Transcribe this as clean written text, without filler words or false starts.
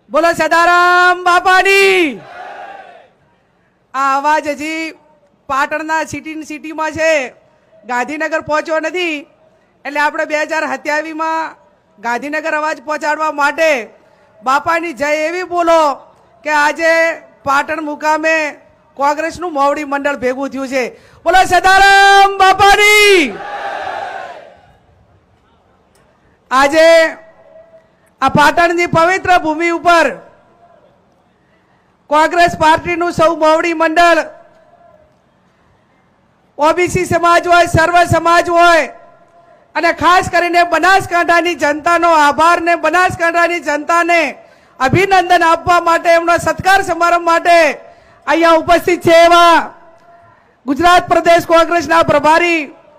બોલો સદારામ બાપાની। આ અવાજ હજી પાટણના સિટીમાં છે, ગાંધીનગર પહોંચ્યો નથી, એટલે આપણે 2027માં ગાંધીનગર અવાજ પહોંચાડવા માટે બાપાની જય એવી બોલો કે આજે પાટણ મુકામે કોંગ્રેસનું મોવડી મંડળ ભેગું થયું છે। બોલો સદારામ બાપાની। આજે આ પાટણની પવિત્ર ભૂમિ ઉપર કોંગ્રેસ પાર્ટીનું સૌ મોવડી મંડળ, ઓબીસી સમાજ હોય, સર્વ સમાજ હોય, અને ખાસ કરીને બનાસકાંઠાની જનતાનો આભાર ને બનાસકાંઠાની જનતાને અભિનંદન આપવા માટે, એમનો સત્કાર સમારંભ માટે અહીંયા ઉપસ્થિત છે એવા ગુજરાત પ્રદેશ કોંગ્રેસના પ્રભારી